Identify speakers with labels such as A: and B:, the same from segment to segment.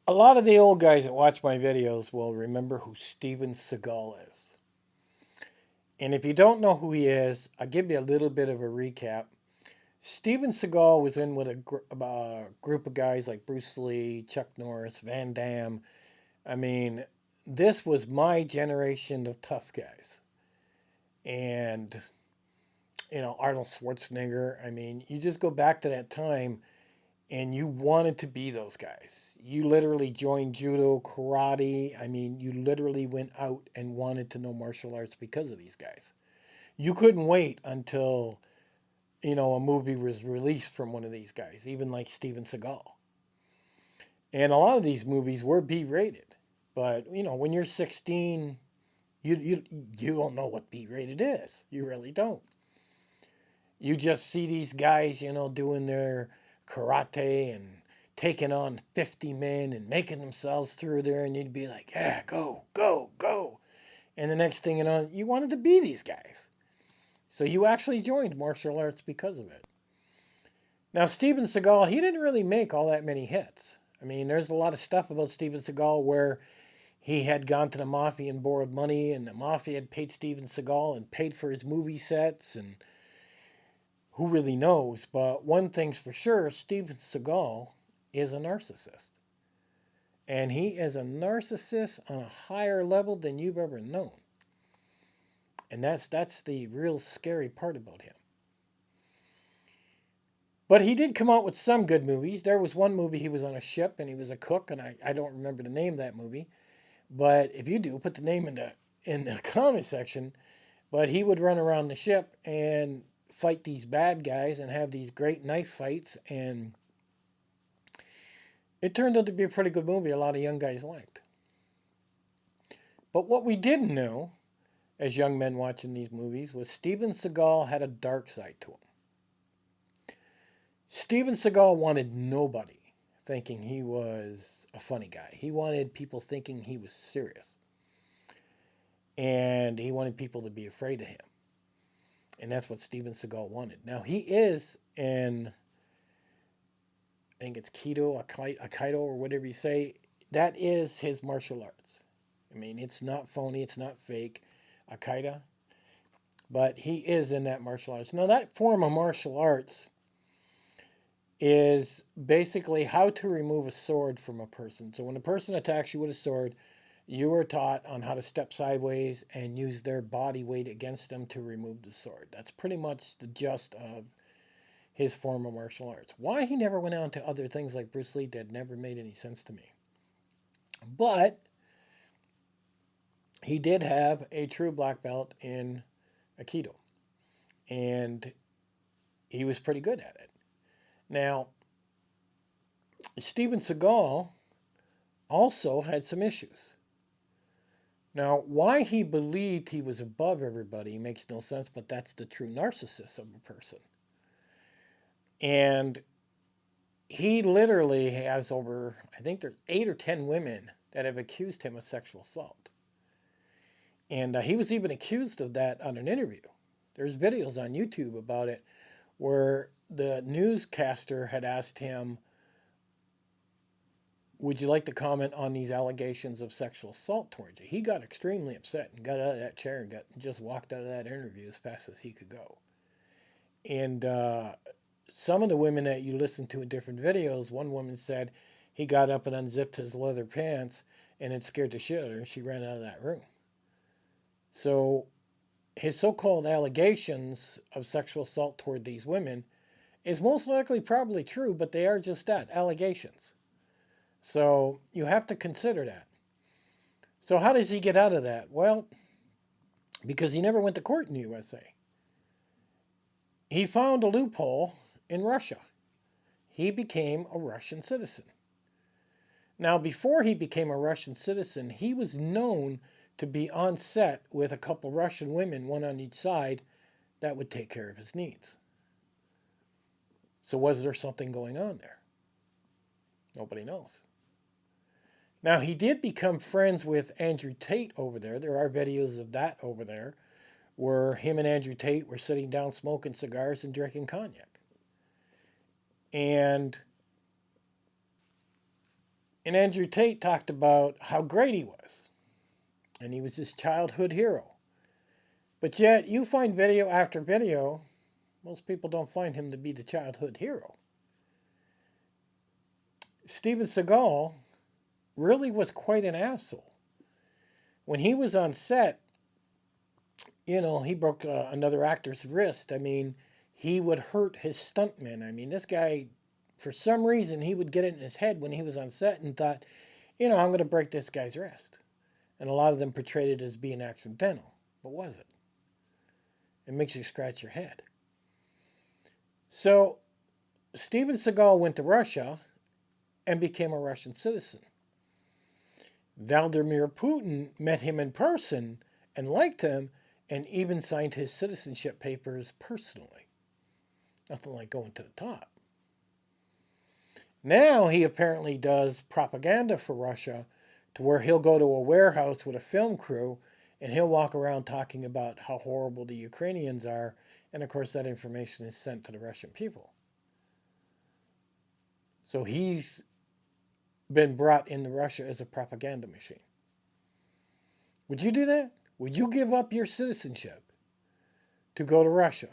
A: A lot of the old guys that watch my videos will remember who Steven Seagal is. And if you don't know who he is, I'll give you a little bit of a recap. Steven Seagal was in with a group of guys like Bruce Lee, Chuck Norris, Van Damme. I mean, this was my generation of tough guys. And, Arnold Schwarzenegger. I mean, you just go back to that time and you wanted to be those guys. You literally joined judo, karate. I mean, you literally went out and wanted to know martial arts because of these guys. You couldn't wait until, a movie was released from one of these guys, even like Steven Seagal. And a lot of these movies were B rated. But, when you're 16, you don't know what B rated is. You really don't. You just see these guys, doing their karate and taking on 50 men and making themselves through there, and you'd be like, yeah, go, go, go. And the next thing you know, you wanted to be these guys. So you actually joined martial arts because of it. Now, Steven Seagal, he didn't really make all that many hits. I mean, there's a lot of stuff about Steven Seagal where he had gone to the mafia and borrowed money, and the mafia had paid Steven Seagal and paid for his movie sets, and who really knows? But one thing's for sure, Steven Seagal is a narcissist. And he is a narcissist on a higher level than you've ever known. And that's the real scary part about him. But he did come out with some good movies. There was one movie he was on a ship and he was a cook, and I don't remember the name of that movie. But if you do, put the name in the comment section. But he would run around the ship and fight these bad guys and have these great knife fights, and it turned out to be a pretty good movie. A lot of young guys liked. But what we didn't know as young men watching these movies was Steven Seagal had a dark side to him. Steven Seagal wanted nobody thinking he was a funny guy. He wanted people thinking he was serious. And he wanted people to be afraid of him. And that's what Steven Seagal wanted. Now, he is in, I think it's Aikido, or whatever you say. That is his martial arts. I mean, it's not phony, it's not fake. Aikido. But he is in that martial arts. Now, that form of martial arts is basically how to remove a sword from a person. So when a person attacks you with a sword, you are taught on how to step sideways and use their body weight against them to remove the sword. That's pretty much the gist of his form of martial arts. Why he never went on to other things like Bruce Lee did never made any sense to me. But he did have a true black belt in Aikido, and he was pretty good at it. Now, Steven Seagal also had some issues. Now, why he believed he was above everybody makes no sense, but that's the true narcissist of a person. And he literally has over, I think there's 8 or 10 women that have accused him of sexual assault. And he was even accused of that on an interview. There's videos on YouTube about it where the newscaster had asked him, would you like to comment on these allegations of sexual assault towards you? He got extremely upset and got out of that chair and just walked out of that interview as fast as he could go. And some of the women that you listen to in different videos, one woman said he got up and unzipped his leather pants and it scared the shit out of her. She ran out of that room. So his so-called allegations of sexual assault toward these women is most likely probably true, but they are just that, allegations. So you have to consider that. So how does he get out of that? Well, because he never went to court in the USA. He found a loophole in Russia. He became a Russian citizen. Now, before he became a Russian citizen, he was known to be on set with a couple Russian women, one on each side, that would take care of his needs. So was there something going on there? Nobody knows. Now, he did become friends with Andrew Tate over there. There are videos of that over there where him and Andrew Tate were sitting down smoking cigars and drinking cognac. And And Andrew Tate talked about how great he was, and he was his childhood hero. But yet, you find video after video, most people don't find him to be the childhood hero. Steven Seagal really was quite an asshole. When he was on set, he broke another actor's wrist. I mean, he would hurt his stuntmen. I mean, this guy, for some reason, he would get it in his head when he was on set and thought, I'm going to break this guy's wrist. And a lot of them portrayed it as being accidental. But was it? It makes you scratch your head. So, Steven Seagal went to Russia and became a Russian citizen. Vladimir Putin met him in person and liked him and even signed his citizenship papers personally. Nothing like going to the top. Now he apparently does propaganda for Russia to where he'll go to a warehouse with a film crew and he'll walk around talking about how horrible the Ukrainians are. And of course, that information is sent to the Russian people. So he's been brought into Russia as a propaganda machine. Would you do that? Would you give up your citizenship to go to Russia?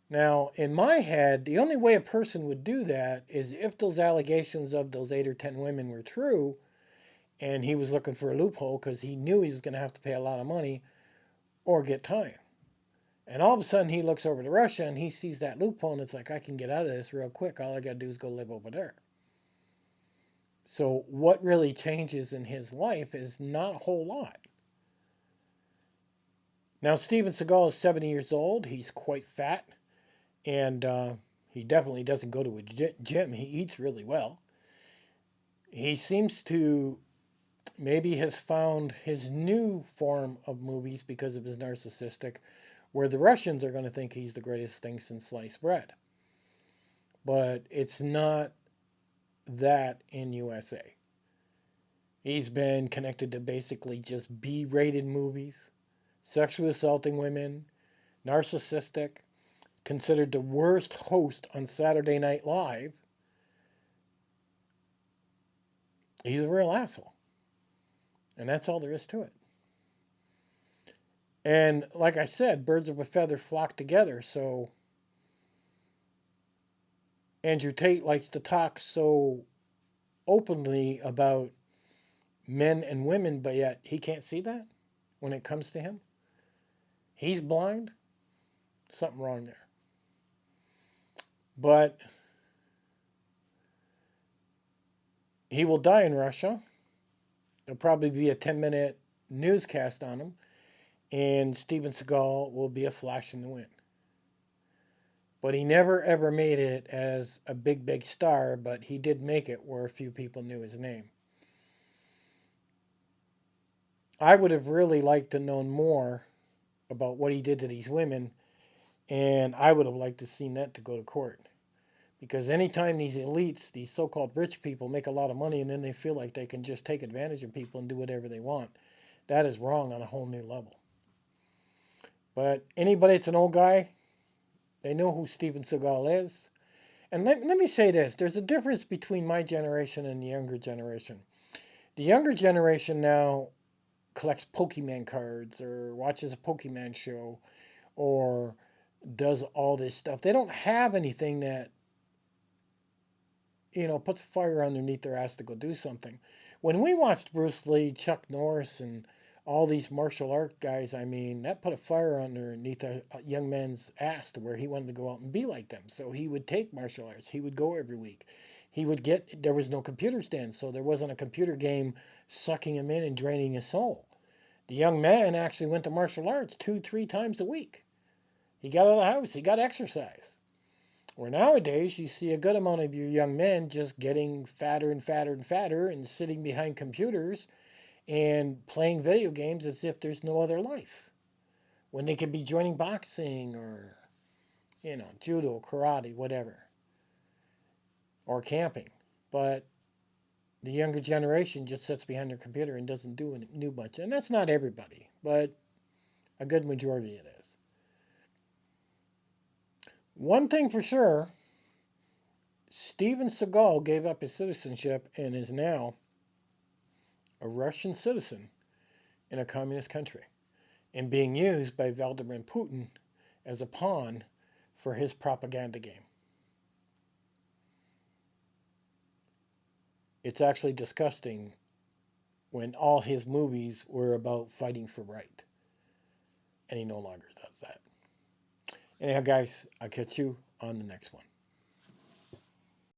A: Now, in my head, the only way a person would do that is if those allegations of those 8 or 10 women were true and he was looking for a loophole because he knew he was going to have to pay a lot of money or get time. And all of a sudden he looks over to Russia and he sees that loophole and it's like, I can get out of this real quick. All I got to do is go live over there. So what really changes in his life is not a whole lot. Now, Steven Seagal is 70 years old. He's quite fat. And he definitely doesn't go to a gym. He eats really well. He seems to maybe has found his new form of movies because of his narcissistic, where the Russians are going to think he's the greatest thing since sliced bread. But it's not that in USA. He's been connected to basically just B-rated movies, sexually assaulting women, narcissistic, considered the worst host on Saturday Night Live. He's a real asshole. And that's all there is to it. And like I said, birds of a feather flock together. So Andrew Tate likes to talk so openly about men and women, but yet he can't see that when it comes to him. He's blind. Something wrong there. But he will die in Russia. There'll probably be a 10-minute newscast on him. And Steven Seagal will be a flash in the wind. But he never ever made it as a big, big star, but he did make it where a few people knew his name. I would have really liked to know more about what he did to these women, and I would have liked to seen that to go to court. Because anytime these elites, these so-called rich people, make a lot of money and then they feel like they can just take advantage of people and do whatever they want, that is wrong on a whole new level. But anybody that's an old guy, they know who Steven Seagal is. And let me say this. There's a difference between my generation and the younger generation. The younger generation now collects Pokemon cards or watches a Pokemon show or does all this stuff. They don't have anything that, puts fire underneath their ass to go do something. When we watched Bruce Lee, Chuck Norris, and all these martial art guys, I mean, that put a fire underneath a young man's ass to where he wanted to go out and be like them. So he would take martial arts. He would go every week. There was no computers then, so there wasn't a computer game sucking him in and draining his soul. The young man actually went to martial arts 2-3 times a week. He got out of the house. He got exercise. Where nowadays you see a good amount of your young men just getting fatter and fatter and fatter and sitting behind computers and playing video games as if there's no other life. When they could be joining boxing or, judo, karate, whatever. Or camping. But the younger generation just sits behind their computer and doesn't do much. And that's not everybody, but a good majority it is. One thing for sure, Steven Seagal gave up his citizenship and is now a Russian citizen in a communist country and being used by Vladimir Putin as a pawn for his propaganda game. It's actually disgusting when all his movies were about fighting for right, and he no longer does that. Anyhow, guys, I'll catch you on the next one.